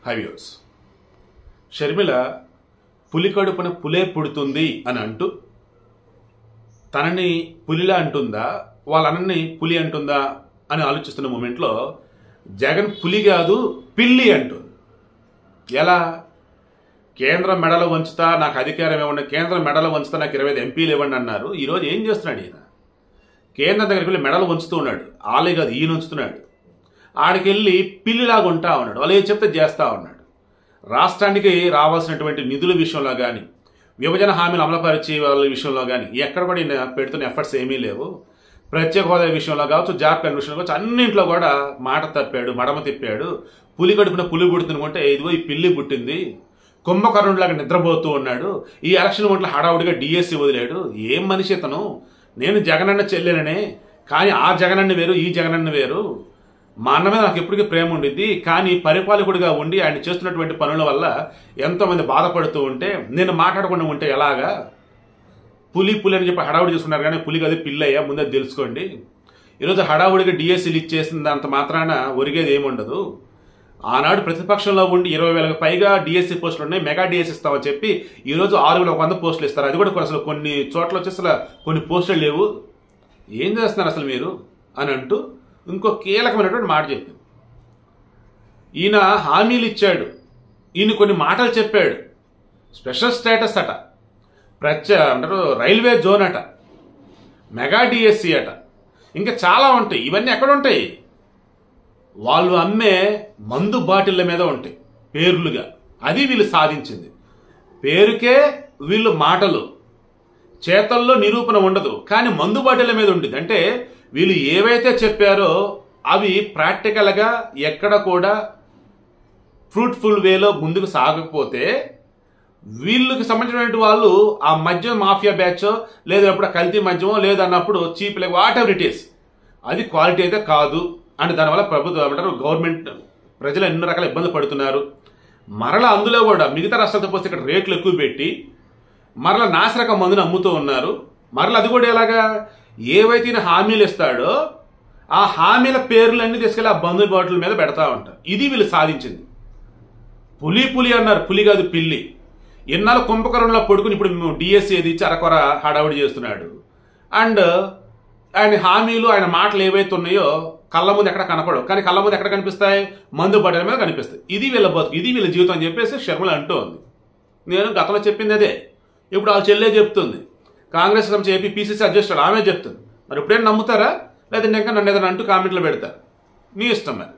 హైవ్యూర్స్ షర్మిల పులి కడుపున పులే పుడుతుంది అని అంటూ తనని పులిలా అంటుందా వాళ్ళని పులి అంటుందా అని ఆలోచిస్తున్న మూమెంట్లో జగన్ పులి కాదు పిల్లి అంటుంది. ఎలా? కేంద్రం మెడలు వంచుతా నాకు అధికారం ఇవ్వండి, కేంద్రం మెడలు వంచుతా నాకు 25 ఎంపీలు ఇవ్వండి అన్నారు. ఈరోజు ఏం చేస్తున్నాడు ఈయన? కేంద్రం దగ్గరికి వెళ్ళి మెడలు వంచుతూ ఉన్నాడు. ఆలే కాదు ఈయన ఉంచుతున్నాడు. ఆడికెళ్ళి పిల్లిలాగా ఉంటా ఉన్నాడు. వాళ్ళు ఏం చెప్తే చేస్తూ ఉన్నాడు. రాష్ట్రానికి రావాల్సినటువంటి నిధుల విషయంలో కానీ విభజన హామీలు అమలుపరిచే వాళ్ళ విషయంలో కానీ ఎక్కడ కూడా ఈయన పెడుతున్న ఎఫర్ట్స్ ఏమీ లేవు. ప్రత్యేక హోదా విషయంలో కావచ్చు, జాబ్ కార్డు విషయంలో కావచ్చు, అన్నింట్లో కూడా మాట తప్పాడు, మడమ తిప్పాడు. పులి కడుపున పులి పుడుతుందంటే ఇదిగో ఈ పిల్లి పుట్టింది, కుంభకర్ణుడిలాగా నిద్రపోతూ ఉన్నాడు. ఈ ఎలక్షన్ ఒంట్లో హడావుడిగా డిఎస్సి వదిలాడు. ఏం మనిషి ఇతను? నేను జగనన్న చెల్లెననే, కానీ ఆ జగనన్న వేరు, ఈ జగనన్న వేరు. మా అన్న మీద నాకు ఎప్పటికీ ప్రేమ ఉండిద్ది, కానీ పరిపాలకుడిగా ఉండి ఆయన చేస్తున్నటువంటి పనుల వల్ల ఎంతోమంది బాధపడుతూ ఉంటే నేను మాట్లాడకుండా ఉంటే ఎలాగా? పులి పులి అని చెప్పి హడావుడి చేసుకున్నారు, కానీ పులి కాదు పిల్లయ్యా, ముందే తెలుసుకోండి. ఈరోజు హడావుడిగా డిఎస్సీలు ఇచ్చేసింది అంత మాత్రాన ఒరిగేది ఏముండదు. ఆనాడు ప్రతిపక్షంలో ఉండి 20,000కు పైగా డిఎస్సీ పోస్టులు ఉన్నాయి, మెగా డిఎస్సీ ఇస్తామని చెప్పి ఈరోజు 6,100 పోస్టులు ఇస్తారు. అది కూడా అసలు కొన్ని చోట్ల వచ్చి అసలు కొన్ని పోస్టులు లేవు. ఏం చేస్తున్నారు అసలు మీరు అని అంటూ ఇంకో కీలకమైనటువంటి మాట చెప్పింది. ఈయన హామీలు ఇచ్చాడు, ఈయన కొన్ని మాటలు చెప్పాడు. స్పెషల్ స్టేటస్ అట, అంటారు రైల్వే జోన్ అట, మెగా డిఎస్సీ అట, ఇంకా చాలా ఉంటాయి. ఇవన్నీ ఎక్కడ ఉంటాయి? వాళ్ళు అమ్మే మందు బాటిళ్ల మీద ఉంటాయి పేర్లుగా. అది వీళ్ళు సాధించింది. పేరుకే వీళ్ళు మాటలు, చేతల్లో నిరూపణ ఉండదు, కానీ మందు బాటిళ్ల మీద ఉంటుంది. అంటే వీళ్ళు ఏవైతే చెప్పారో అవి ప్రాక్టికల్గా ఎక్కడ కూడా ఫ్రూట్ఫుల్ వేలో ముందుకు సాగకపోతే వీళ్ళకి సంబంధించినటువంటి వాళ్ళు ఆ మద్యం మాఫియా బ్యాచో లేదన్నప్పుడు కల్తీ మద్యమో లేదన్నప్పుడు cheap like whatever it is, అది క్వాలిటీ అయితే కాదు. అంటే దానివల్ల ప్రభుత్వం అంటారు గవర్నమెంట్ ప్రజలు ఎన్నో రకాల ఇబ్బందులు పడుతున్నారు. మరలా అందులో కూడా మిగతా రాష్ట్రాలతో పోస్తే ఇక్కడ రేట్లు ఎక్కువ పెట్టి మరలా నాసిరకం మందుని అమ్ముతూ ఉన్నారు. మరలా అది కూడా ఎలాగా? ఏవైతే హామీలు ఇస్తాడో ఆ హామీల పేర్లన్నీ తీసుకెళ్ళి ఆ బంధు బాటిల్ మీద పెడతా ఉంటారు. ఇది వీళ్ళు సాధించింది. పులి పులి అన్నారు, పులి కాదు పిల్లి. ఎన్నాళ్ళు కుంభకర్ణంలో పడుకుని ఇప్పుడు డిఎస్సీ ఏది ఇచ్చి అరకొర హడావుడి చేస్తున్నాడు. అండ్ ఆయన హామీలు ఆయన మాటలు ఏవైతే ఉన్నాయో కళ్ళ ముందు ఎక్కడ కనపడవు, కానీ కళ్ళ ముందు ఎక్కడ కనిపిస్తాయి? మందు బాటిల మీద కనిపిస్తాయి. ఇది వీళ్ళ బతుకు, ఇది వీళ్ళ జీవితం అని చెప్పేసి షర్మిల అంటూ ఉంది. నేను గతంలో చెప్పింది అదే, ఇప్పుడు ఆ చెల్లె చెప్తుంది. కాంగ్రెస్ ఏపీ పీసీసీ అధ్యక్షుడు ఆమె చెప్తుంది. మరి ఇప్పుడేం నమ్ముతారా? లేదంటే ఇంకా నన్ను ఏదైనా అంటూ కామెంట్లో పెడతారు. మీ ఇష్టం మరి.